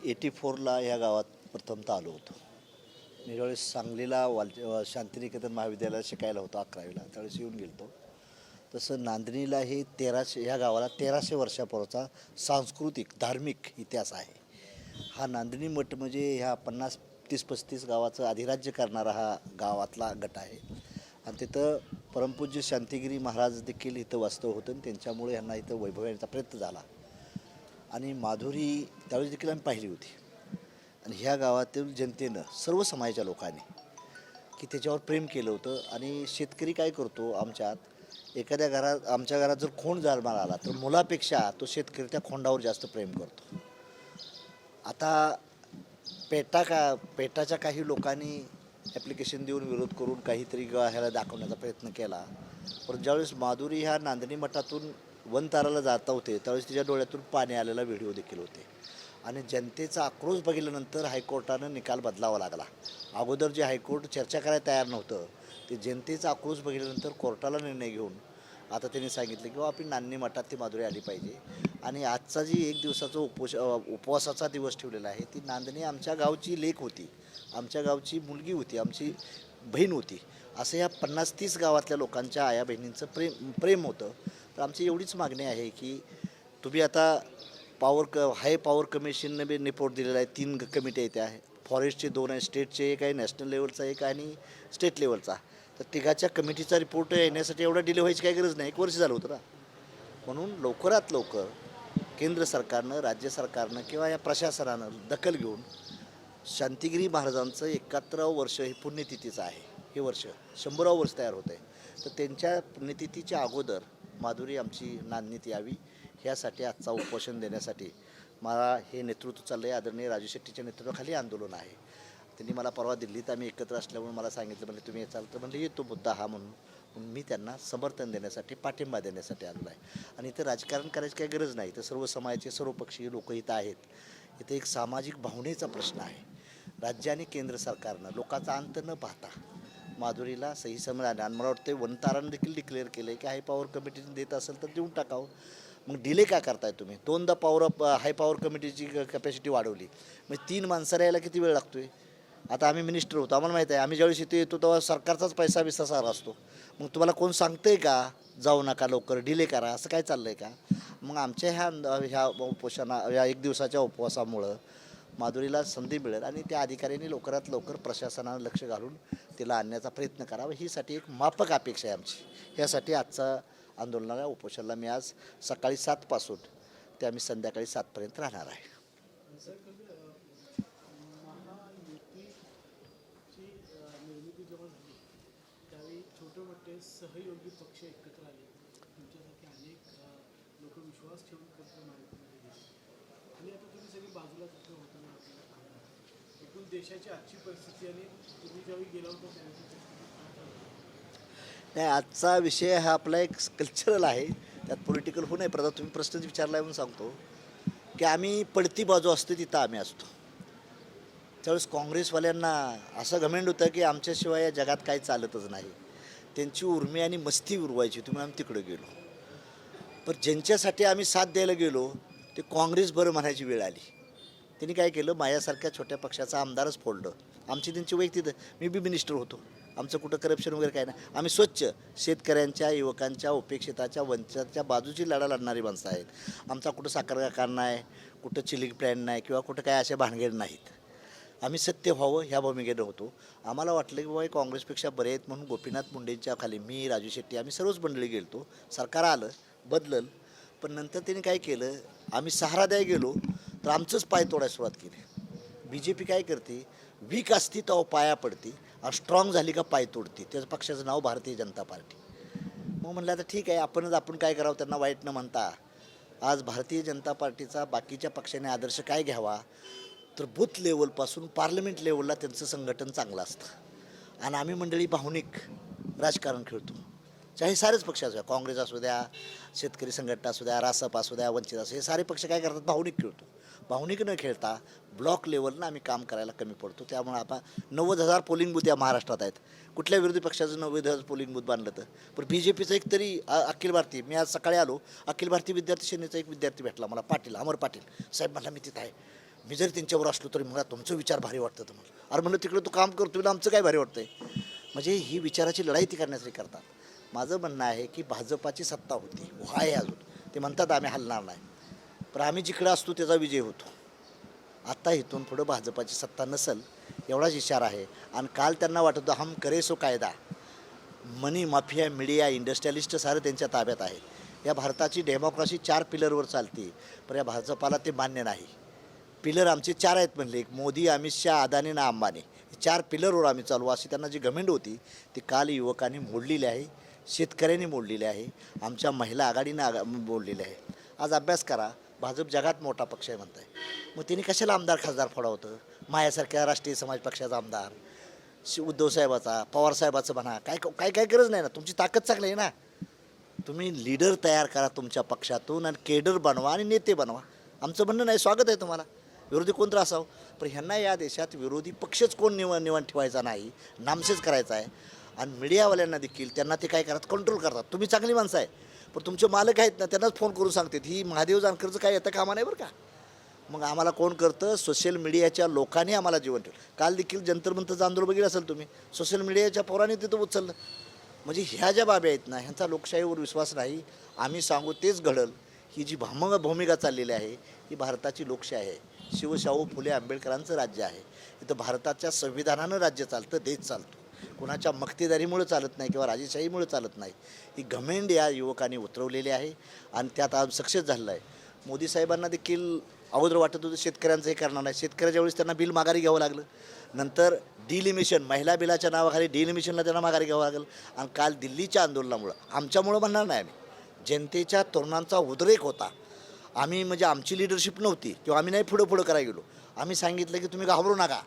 84ला या गावात प्रथमतः आलो होतो. मी ज्यावेळेस सांगलीला शांतिनिकेतन महाविद्यालयात शिकायला होतो 11वीला, त्यावेळेस येऊन गेलो. तसं नांदणीला हे 1300 ह्या गावाला 1300 वर्षापूर्वीचा सांस्कृतिक धार्मिक इतिहास आहे. हा नांदणी मठ म्हणजे ह्या 50-30-35 गावाचं अधिराज्य करणारा हा गावातला गट आहे. आणि तिथं परमपूज्य शांतिगिरी महाराज देखील इथं वास्तव होतं आणि त्यांच्यामुळे ह्यांना इथं वैभव येण्याचा प्रयत्न झाला. आणि माधुरी त्यावेळेस देखील आम्ही पाहिली होती. आणि ह्या गावातील जनतेनं सर्व समाजाच्या लोकांनी की त्याच्यावर प्रेम केलं होतं. आणि शेतकरी काय करतो, आमच्या घरात जर खोंड जन्माला आला तर मुलापेक्षा तो शेतकरी त्या खोंडावर जास्त प्रेम करतो. आता पेटाच्या काही लोकांनी ॲप्लिकेशन देऊन विरोध करून काहीतरी ह्याला दाखवण्याचा प्रयत्न केला. पण ज्यावेळेस माधुरी ह्या नांदणी मठातून वनताराला जाता होते त्यावेळेस तिच्या डोळ्यातून पाणी आलेला व्हिडिओ देखील होते. आणि जनतेचा आक्रोश बघितल्यानंतर हायकोर्टानं निकाल बदलावा लागला. अगोदर जे हायकोर्ट चर्चा करायला तयार नव्हतं ते जनतेचा आक्रोश बघितल्यानंतर कोर्टाला निर्णय घेऊन आता त्यांनी सांगितलं की आपली नांदणी मठात ती माधुरी आली पाहिजे. आणि आजचा जी एक दिवसाचा उपवासाचा दिवस ठेवलेला आहे, ती नांदणी आमच्या गावची लेक होती, आमच्या गावची मुलगी होती, आमची बहीण होती. असं या 50-30 गावातल्या लोकांच्या आया बहिणींचं प्रेम होतं. तर आमची एवढीच मागणी आहे की तुम्ही आता हाय पॉवर कमिशनने बी रिपोर्ट दिलेला आहे. 3 कमिटी आहेत, त्या फॉरेस्टचे 2 आहे, स्टेटचे एक आहे, नॅशनल लेवलचा एक आणि स्टेट लेवलचा. तर तिघाच्या कमिटीचा रिपोर्ट येण्यासाठी एवढा डिले व्हायची काही गरज नाही. 1 वर्ष झालं होतं ना. म्हणून लवकरात लवकर केंद्र सरकारनं, राज्य सरकारनं किंवा या प्रशासनानं दखल घेऊन शांतिगिरी महाराजांचं 71वं वर्ष हे पुण्यतिथीचं आहे. हे वर्ष 100वं वर्ष तयार होतं आहे. तर त्यांच्या पुण्यतिथीच्या अगोदर माधुरी आमची नांदणीत यावी ह्यासाठी आजचा उपोषण देण्यासाठी मला हे नेतृत्व चाललं आहे. आदरणीय राजू शेट्टीच्या नेतृत्वाखाली आंदोलन आहे. त्यांनी मला परवा दिल्लीत आम्ही एकत्र असल्यामुळे मला सांगितलं, म्हणजे तुम्ही याचा तर म्हणजे येतो मुद्दा हा म्हणून मी त्यांना समर्थन देण्यासाठी, पाठिंबा देण्यासाठी आलेलो आहे. आणि इथं राजकारण करायची काही गरज नाही. तर सर्व समाजाचे सर्वपक्षीय लोक इथं आहेत. इथं एक सामाजिक भावनेचा प्रश्न आहे. राज्य आणि केंद्र सरकारनं लोकांचा अंत न पाहता माधुरीला सही समज आणि मला वाटतं वनतारानं देखील डिक्लेअर केलं आहे की हाय पॉवर कमिटीने देत असेल तर देऊन टाकावं. मग डिले का करताय तुम्ही? 2दा हाय पॉवर कमिटीची कॅपॅसिटी वाढवली, मग 3 माणसाला यायला किती वेळ लागतो आहे? आता आम्ही मिनिस्टर होतो, आम्हाला माहीत आहे. आम्ही ज्यावेळेस इथे येतो तेव्हा सरकारचाच पैसा सारा असतो. मग तुम्हाला कोण सांगतं आहे का जाऊ नका, लवकर डिले करा, असं काय चाललं आहे का? मग आमच्या ह्या 1 दिवसाच्या उपवासामुळं माधुरीला संधी मिळेल आणि त्या अधिकाऱ्यांनी लवकरात लवकर प्रशासनानं लक्ष घालून तिला आणण्याचा प्रयत्न करावा, हीसाठी एक माफक अपेक्षा आहे आमची. यासाठी आजचा आंदोलनाला उपोषणाला मी आज सकाळी 7 पासून ते आम्ही संध्याकाळी 7 पर्यंत राहणार आहे. निर्मिती जेव्हा झाली त्यावेळी छोटे मोठे सहयोगी पक्ष एकत्र आले. तुमच्यासारखे अनेक लोक विश्वास ठेवून महायुतीमध्ये गेले आणि आता तुम्ही सगळी बाजूला तिथं होताना आपल्याला पाहणार. एकूण देशाची आजची परिस्थिती आणि तुम्ही ज्यावेळी गेला होता त्यावेळी नाही, आजचा विषय हा आपला एक कल्चरल आहे, त्यात पॉलिटिकल होऊ नये. तुम्ही प्रश्न विचारला म्हणून सांगतो की आम्ही पडती बाजू असते तिथं आम्ही असतो. त्यावेळेस काँग्रेसवाल्यांना असं घमेंड होतं की आमच्याशिवाय या जगात काही चालतच नाही. त्यांची उर्मी आणि मस्ती उरवायची होती म्हणून आम्ही तिकडं गेलो. पण ज्यांच्यासाठी आम्ही साथ द्यायला गेलो ते काँग्रेस बरं म्हणायची वेळ आली. त्यांनी काय केलं, माझ्यासारख्या छोट्या पक्षाचा आमदारच फोडलं. आमची त्यांची वैयक्तिक, मी बी मिनिस्टर होतो, आमचं कुठं करप्शन वगैरे काय नाही. आम्ही स्वच्छ शेतकऱ्यांच्या, युवकांच्या, उपेक्षिताच्या, वंचिताच्या बाजूची लढा लढणारी माणसं आहेत. आमचा कुठं साखर कारखाना नाही, कुठं चिलिंग प्लॅन नाही किंवा कुठं काय अशा भानगड नाहीत. आम्ही सत्य व्हावं ह्या भूमिकेनं होतो. आम्हाला वाटलं की बाबा काँग्रेसपेक्षा बरे आहेत म्हणून गोपीनाथ मुंडेंच्या खाली मी, राजू शेट्टी, आम्ही सर्वच मंडळी गेलो. सरकार आलं, बदललं, पण नंतर त्यांनी काय केलं, आम्ही सहारा द्यायला गेलो तर आमचंच पाय तोडायला सुरुवात केली. BJP काय करते, वीक असती तेव्हा पाया पडती आणि स्ट्रॉंग झाली का पाय तोडती. त्याचं पक्षाचं नाव भारतीय जनता पार्टी. मग म्हणलं आता ठीक आहे, आपण काय करावं त्यांना वाईट न म्हणता. आज भारतीय जनता पार्टीचा बाकीच्या पक्षाने आदर्श काय घ्यावा, तर बूथ लेवलपासून पार्लमेंट लेवलला त्यांचं संघटन चांगलं असतं. आणि आम्ही मंडळी भावनिक राजकारण खेळतो. चाहे सारेच पक्ष असू द्या, काँग्रेस असू द्या, शेतकरी संघटना असू द्या, रासप असू द्या, वंचित असू, हे सारे पक्ष काय करतात, भावनिक खेळतो. भावनिक न खेळता ब्लॉक लेवलनं आम्ही काम करायला कमी पडतो. त्यामुळे आपण 90,000 पोलिंग बूथ या महाराष्ट्रात आहेत. कुठल्या विरोधी पक्षाचं 90,000 पोलिंग बूथ बांधलं तर. पण BJPचं एक तरी अखिल भारतीय, मी आज सकाळी आलो, अखिल भारतीय विद्यार्थी सेनेचा एक विद्यार्थी भेटला मला, पाटील, अमर पाटील साहेब, म्हटलं मी तिथं आहे. मी जरी त्यांच्यावर असलो तरी मला तुमचं विचार भारी वाटतं तर मला. अरे म्हणलं तिकडं तू काम करतो ना, आमचं काय भारी वाटतंय. म्हणजे ही विचाराची लढाई ती करण्यासाठी करतात. माझं म्हणणं आहे की भाजपाची सत्ता होती, आहे अजून. ते म्हणतात आम्ही हलणार नाही, पण आम्ही जिकडं असतो त्याचा विजय होतो. आत्ता इथून पुढं भाजपाची सत्ता नसेल एवढाच इशारा आहे. आणि काल त्यांना वाटत होतं हम करे सो कायदा, मनी माफिया, मीडिया, इंडस्ट्रियलिस्ट सारं त्यांच्या ताब्यात आहे. या भारताची डेमोक्रेसी 4 पिलरवर चालते, पण या भाजपाला ते मान्य नाही. पिलर आमचे 4 आहेत म्हणले, एक मोदी, अमित शहा, अदानी ना अंबानी. 4 पिलरवर आम्ही चालू, अशी त्यांना जी घमेंड होती ती काल युवकांनी मोडलेली आहे, शेतकऱ्यांनी मोडलेली आहे, आमच्या महिला आघाडीनं मोडलेली आहे. आज अभ्यास करा, भाजप जगात मोठा पक्ष आहे म्हणताय, मग त्यांनी कशाला आमदार खासदार फोडावतं. माझ्यासारख्या राष्ट्रीय समाज पक्षाचा आमदार, उद्धव साहेबाचा, पवार साहेबाचं म्हणा, काय काय काय गरज नाही ना. तुमची ताकद चांगली आहे ना. तुम्ही लीडर तयार करा तुमच्या पक्षातून आणि केडर बनवा आणि नेते बनवा. आमचं म्हणणं नाही, स्वागत आहे तुम्हाला, विरोधी कोणतं असावं, पण ह्यांना या देशात विरोधी पक्षच कोण निवड ठेवायचा नाही, नामशेष करायचा आहे. आणि मीडियावाल्यांना देखील त्यांना ते काय करतात, कंट्रोल करतात. तुम्ही चांगली माणसं आहे, पण तुमचे मालक आहेत ना, त्यांनाच फोन करून सांगतात ही महादेव जानकरचं काय येतं कामा नाही बरं का. मग आम्हाला कोण करतं, सोशल मीडियाच्या लोकांनी आम्हाला जीवन ठेवलं. काल देखील जंतर मंतरचं आंदोलन बघितलं असेल तुम्ही, सोशल मीडियाच्या पोरांनी तिथं उचललं. म्हणजे ह्या ज्या बाबी आहेत ना, ह्यांचा लोकशाहीवर विश्वास नाही. आम्ही सांगू तेच घडल. ही जी भूमिका चाललेली आहे ही भारताची लोकशाही आहे, शिवशाहू फुले आंबेडकरांचं राज्य आहे. इथं भारताच्या संविधानानं राज्य चालतं, देश चालतो. कोणाच्या मक्तेदारीमुळे चालत नाही किंवा राजेशाहीमुळे चालत नाही. ही घमेंड या युवकांनी उतरवलेली आहे आणि त्यात आज सक्सेस झालेलं आहे. मोदी साहेबांना देखील अगोदर वाटत होतं शेतकऱ्यांचं हे करणार नाही. शेतकऱ्याच्या वेळेस त्यांना बिल माघारी घ्यावं लागलं. नंतर डिलिमिशन, महिला बिलाच्या नावाखाली डिलिमिशनला त्यांना माघारी घ्यावं लागलं. आणि काल दिल्लीच्या आंदोलनामुळं, आमच्यामुळं म्हणणार नाही आम्ही, जनतेच्या तरुणांचा उद्रेक होता. आम्ही म्हणजे आमची लिडरशिप नव्हती किंवा आम्ही नाही पुढं करायला गेलो. आम्ही सांगितलं की तुम्ही घाबरू नका,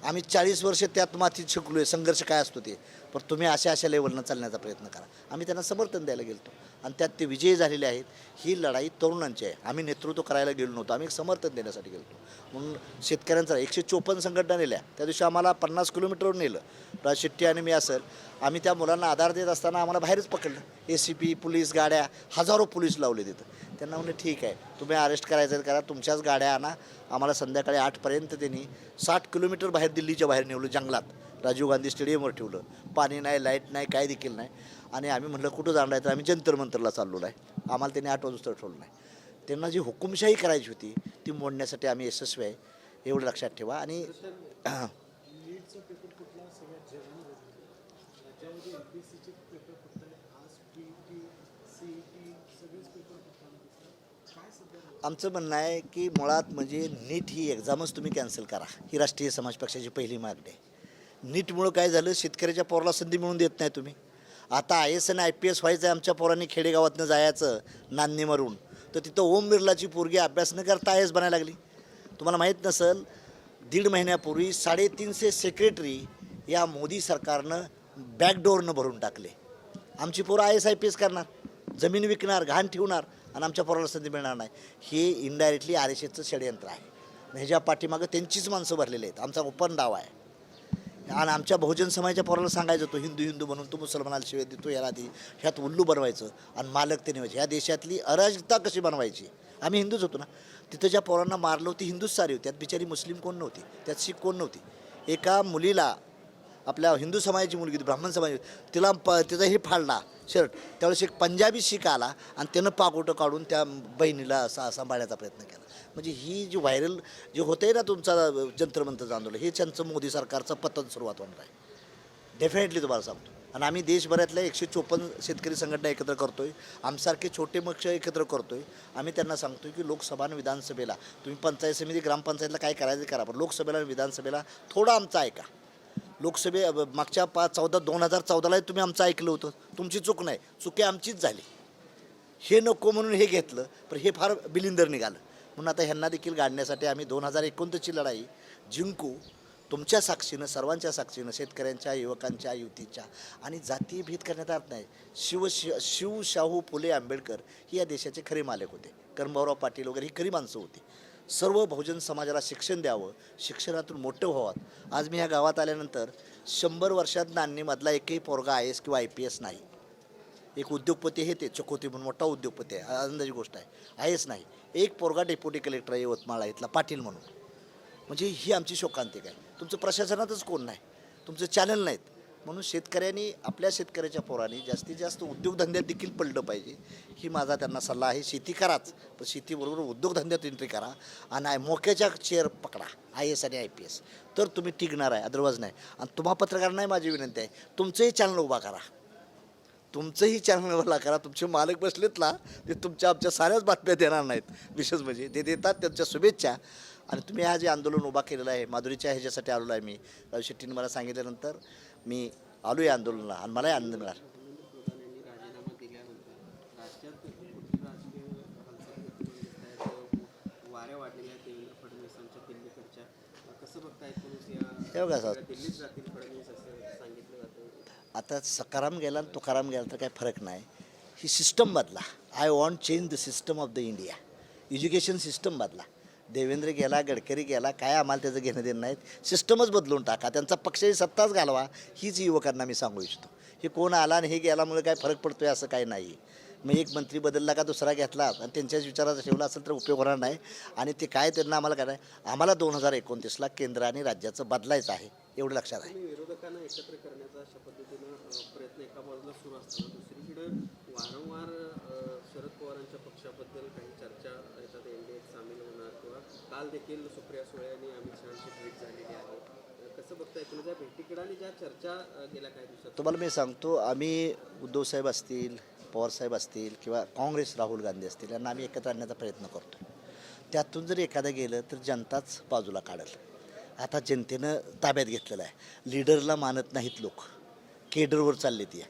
आम्ही 40 वर्ष त्यात मातीत शिकलो आहे, संघर्ष काय असतो ते, पण तुम्ही अशा लेवलनं चालण्याचा प्रयत्न करा. आम्ही त्यांना समर्थन द्यायला गेलो आणि त्यात ते विजयी झालेले आहेत. ही लढाई तरुणांची आहे. आम्ही नेतृत्व करायला गेलो नव्हतो, आम्ही समर्थन देण्यासाठी गेलो. म्हणून शेतकऱ्यांचा 154 संघटना नेल्या. त्या दिवशी आम्हाला 50 किलोमीटरवर नेलं. राज शेट्टी आणि मी असेल, आम्ही त्या मुलांना आधार देत असताना आम्हाला बाहेरच पकडलं. ACP, पोलीस गाड्या, हजारो पोलीस लावले तिथं. त्यांना म्हणलं ठीक आहे, तुम्ही अरेस्ट करायचं करा, तुमच्याच गाड्या आणा. आम्हाला संध्याकाळी 8पर्यंत त्यांनी 60 किलोमीटर बाहेर, दिल्लीच्या बाहेर नेवलं, जंगलात राजीव गांधी स्टेडियमवर ठेवलं. पाणी नाही, लाईट नाही, काय देखील नाही. आणि आम्ही म्हटलं कुठं जाणार आहे, तर आम्ही जंतर मंतरला चाललो आहे. आम्हाला त्यांनी 8 वाजता ठेवलं नाही. त्यांना जी हुकुमशाही करायची होती ती मोडण्यासाठी आम्ही यशस्वी आहे, एवढं लक्षात ठेवा. आणि नीटचा पेपर फुटला सगळ्यात जगाने बघितलं. राज्यामध्ये MPSCचे पेपर फुटत आहेत, आज PET, CET सगळेच पेपर फुटताना दिसतात. काय सध्या आमचं म्हणणं आहे की मुळात म्हणजे नीट ही एक्झामच तुम्ही कॅन्सल करा, ही राष्ट्रीय समाज पक्षाची पहिली मागणी आहे. नीटमुळं काय झालं, शेतकऱ्याच्या पोराला संधी मिळून देत नाही तुम्ही. आता IAS आणि IPS व्हायचं आहे आमच्या पोरांनी, खेडेगावातनं जायचं नांदणी मारून, तर तिथं ओम बिर्लाची पोरगी अभ्यास न करता IAS बनायला लागली. तुम्हाला माहीत नसेल, 1.5 महिन्यापूर्वी 350 सेक्रेटरी या मोदी सरकारनं बॅकडोअरनं भरून टाकले. आमची पोरं IAS IPS करणार, जमीन विकणार, घाण ठेवणार आणि आमच्या पोराला संधी मिळणार नाही. हे इनडायरेक्टली RSSचं षडयंत्र आहे. ह्याच्या पाठीमागं त्यांचीच माणसं भरलेली आहेत. आमचा ओपन डाव आहे. आणि आमच्या बहुजन समाजाच्या पोराला सांगायचं होतं हिंदू म्हणून, तू मुसलमानाला शिवाय देतो, याला ती ह्यात उल्लू बनवायचं आणि मालक ते निवायचे. ह्या देशातली अराजकता कशी बनवायची. आम्ही हिंदूच होतो ना. तिथं ज्या पोरांना मारलं होती हिंदूच सारी होती, त्यात बिचारी मुस्लिम कोण नव्हती, त्यात शीख कोण नव्हती. एका मुलीला, आपल्या हिंदू समाजाची मुलगी होती, ब्राह्मण समाज, तिला तिचा हे फाडला शर्ट. त्यावेळेस एक पंजाबी शीख आला आणि त्यानं पागोटं काढून त्या बहिणीला सांभाळण्याचा प्रयत्न केला. म्हणजे ही जी व्हायरल जे होतं आहे ना तुमचा जंतर मंतरचं आंदोलन, हे त्यांचं मोदी सरकारचं पतन सुरुवात होणार आहे डेफिनेटली, तुम्हाला सांगतो. आणि आम्ही देशभरातल्या 154 शेतकरी संघटना एकत्र करतो आहे, आमसारखे छोटे पक्ष एकत्र करतो आहे. आम्ही त्यांना सांगतो की लोकसभा आणि विधानसभेला तुम्ही पंचायत समिती, ग्रामपंचायतला काय करायचं करा, पण लोकसभेला आणि विधानसभेला थोडं आमचं ऐका. मागच्या 2014 तुम्ही आमचं ऐकलं होतं, तुमची चूक नाही, चुकी आमचीच झाली. हे नको म्हणून हे घेतलं, पण हे फार बिलिंदर निघालं. म्हणून आता ह्यांना देखील गाडण्यासाठी आम्ही 2029ची लढाई जिंकू, तुमच्या साक्षीनं, सर्वांच्या साक्षीनं, शेतकऱ्यांच्या, युवकांच्या, युवतीच्या. आणि जाती भीत करण्यात अर्थ नाही. शिवशाहू फुले आंबेडकर ही या देशाचे खरे मालक होते. कर्मभाऊराव पाटील वगैरे ही खरी माणसं होती. सर्व बहुजन समाजाला शिक्षण द्यावं, शिक्षणातून मोठं व्हावं. आज मी ह्या गावात आल्यानंतर 100 वर्षात नांदणीमधला एकही पोरगा IAS किंवा IPS नाही. एक उद्योगपती हे ते चकोती म्हणून मोठा उद्योगपती आहे, आनंदाची गोष्ट आहे. IAS नाही. एक पोरगा डेप्युटी कलेक्टर आहे यवतमाळला, इथला पाटील म्हणून. म्हणजे ही आमची शोकांतिका आहे. तुमचं प्रशासनातच कोण नाही, तुमचं चॅनल नाहीत. म्हणून शेतकऱ्यांनी आपल्या शेतकऱ्याच्या पोरांनी जास्तीत जास्त उद्योगधंद्यात देखील पडलं पाहिजे. ही माझा त्यांना सल्ला आहे. शेती कराच, पण शेतीबरोबर उद्योगधंद्यात एंट्री करा आणि मोक्याच्या चेअर पकडा, IAS आणि IPS, तर तुम्ही टिकणार आहे, अदरवाईज नाही. आणि तुम्हा पत्रकारांनाही माझी विनंती आहे, तुमचंही चॅनल उभा करा, तुमचंही चॅनल उभा करा. तुमचे मालक बसलेत ना, ते तुमच्या आमच्या साऱ्याच बातम्या देणार नाहीत. विशेष म्हणजे ते देतात त्यांच्या शुभेच्छा. आणि तुम्ही हा जे आंदोलन उभा केलेलं आहे, माधुरीच्या ह्याच्यासाठी आलेलो आहे मी. राजू शेट्टीने मला सांगितल्यानंतर मी आलो या आंदोलनाला आणि मलाही आनंद मिळाला. राजीनामा दिल्यानंतर राज्यात कुठली राजकीय हालचाली वाऱ्या वाढलेल्या आहेत देवेंद्र फडणवीसांच्या दिल्लीकडच्या. कसं बघतायत तुम्ही हे बघा या सर, दिल्लीत जातील फडणवीस असं सांगितलं जातं. आता सकाराम गेला आणि तुकाराम गेला तर काही फरक नाही. ही सिस्टम बदला. I want change the system of the India. Education system बदला. देवेंद्र गेला, गडकरी गेला, काय आम्हाला त्याचं घेणं देणं नाहीत. सिस्टमच बदलून टाका, त्यांचा पक्षही सत्ताच घालवा, हीच युवकांना मी सांगू इच्छितो. हे कोण आला आणि हे गेल्यामुळे काय फरक पडतोय असं काही नाही. मग एक मंत्री बदलला का दुसरा घेतला आणि त्यांच्याच विचाराचा ठेवला असेल तर उपयोग होणार नाही. आणि ते काय त्यांना आम्हाला काय नाही, आम्हाला 2029ला केंद्र आणि राज्याचं बदलायचं आहे, एवढं लक्षात आहे. तुम्ही विरोधकांना एकत्र करण्याचा अशा पद्धतीनं प्रयत्न एका बाजूला सुरू असताना दुसरीकडे वारंवार शरद पवारांच्या पक्षाबद्दल काही चर्चा येतात, NDAत सामील होणार किंवा काल देखील सुप्रिया सुळे आणि अमित शहाची भेट झालेली आहे. कसं बघताय तुम्ही त्या भेटीकडे आणि ज्या चर्चा गेल्या काही दिवसात? तुम्हाला मी सांगतो, आम्ही उद्धवसाहेब असतील, पवारसाहेब असतील किंवा काँग्रेस राहुल गांधी असतील यांना आम्ही एकत्र आणण्याचा प्रयत्न करतो. त्यातून जर एखादं गेलं तर जनताच बाजूला काढेल. आता जनतेनं ताब्यात घेतलेलं आहे. लीडरला मानत नाहीत लोक, केडरवर चालले ती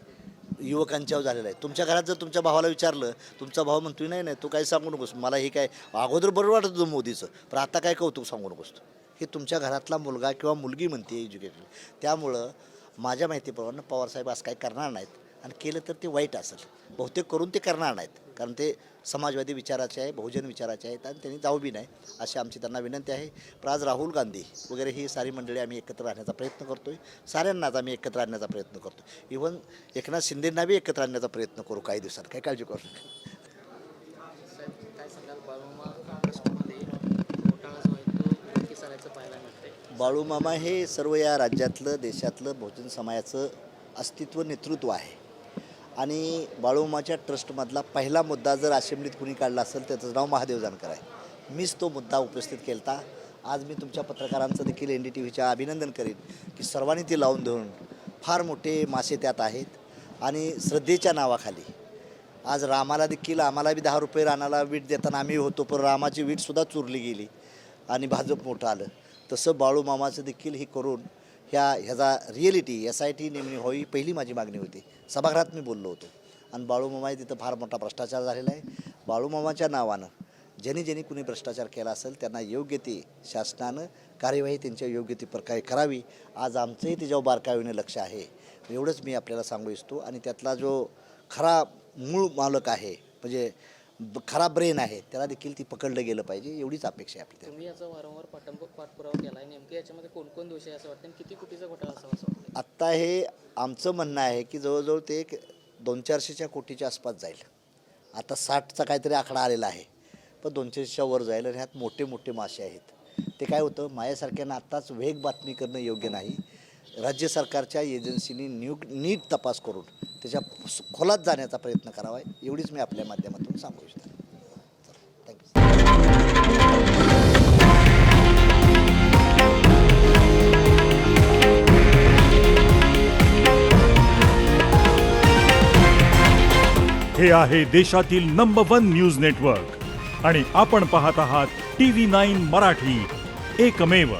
युवकांच्यावर झालेलं आहे. तुमच्या घरात जर तुमच्या भावाला विचारलं, तुमचा भाव म्हणतोय नाही नाही तू काही सांगू नकोस, मला हे काय अगोदर बरोबर वाटत होतं मोदीचं, पण आता काय कौतुक सांगू नकोस. हे तुमच्या घरातला मुलगा किंवा मुलगी म्हणते एज्युकेशन. त्यामुळं माझ्या माहितीप्रमाणे पवारसाहेब असं काही करणार नाहीत आणि केलं तर ते वाईट असेल. बहुतेक करून ते करणार नाहीत, कारण ते समाजवादी विचाराचे आहे, बहुजन विचाराचे आहेत आणि त्यांनी जाऊ बी नाही अशी आमची त्यांना विनंती आहे. पण आज राहुल गांधी वगैरे ही सारी मंडळी आम्ही एकत्र आणण्याचा प्रयत्न करतो आहे. साऱ्यांनाच आम्ही एकत्र आणण्याचा प्रयत्न करतो. इव्हन एकनाथ शिंदेंना बी एकत्र आणण्याचा प्रयत्न करू काही दिवसात, काही काळजी करू नका. काय सांगाल, बाळूमामा काँग्रेसमध्ये घोटाळा जो आहे तो उघडकीस आल्याचं पाहायला मिळतंय. बाळूमामा हे सर्व या राज्यातलं देशातलं बहुजन समाजाचं अस्तित्व नेतृत्व आहे. आणि बाळूमामाच्या ट्रस्टमधला पहिला मुद्दा जर असेंब्लीत कुणी काढला असेल त्याचं नाव महादेव जानकर आहे. मीच तो मुद्दा उपस्थित केला. आज मी तुमच्या पत्रकारांचं देखील NDTVच्या अभिनंदन करीन की सर्वांनी ती लावून धरून फार मोठे मासे त्यात आहेत. आणि श्रद्धेच्या नावाखाली आज रामाला देखील, आम्हाला बी 10 रुपये रानाला वीट देताना आम्ही होतो, पण रामाची वीटसुद्धा चोरली गेली आणि भाजप मोठं आलं. तसं बाळूमामाचं देखील हे करून ह्याचा रिॲलिटी SIT नेमणी व्हावी पहिली माझी मागणी होती. सभागृहात मी बोललो होतो. आणि बाळूमामा तिथं फार मोठा भ्रष्टाचार झालेला आहे. बाळूमामाच्या नावानं ज्यांनी कुणी भ्रष्टाचार केला असेल त्यांना योग्य ती शासनानं कार्यवाही त्यांच्या योग्य ती प्रकारे करावी. आज आमचंही त्याच्यावर बारकाईने लक्ष आहे, एवढंच मी आपल्याला सांगू इच्छितो. आणि त्यातला जो खरा मूळ मालक आहे, म्हणजे खरा ब्रेन आहे, त्याला देखील ती पकडलं गेलं पाहिजे, एवढीच अपेक्षा आहे आपली. तुम्ही याचा वारंवार पाठपुरावा केला आहे. नेमके याच्यामध्ये कोण दोषी आहे असं वाटतं आणि किती कोटीचा घोटाळा असावा असं वाटतं? आत्ता हे आमचं म्हणणं आहे की जवळजवळ ते एक 200-400 कोटीच्या आसपास जाईल. आता 60चा काहीतरी आकडा आलेला आहे, पण 200च्या वर जाईल. आणि ह्यात मोठे मोठे मासे आहेत. ते काय होतं, माझ्यासारख्यांना आत्ताच वेग बातमी करणं योग्य नाही. राज्य सरकारच्या एजन्सीनी नीट तपास करून त्याच्या खोलात जाण्याचा प्रयत्न करावा, एवढीच मी आपल्या माध्यमातून सांगू इच्छितो. थँक्यू. हे आहे देशातील नंबर 1 न्यूज नेटवर्क आणि आपण पाहत आहात TV9 मराठी, एकमेव.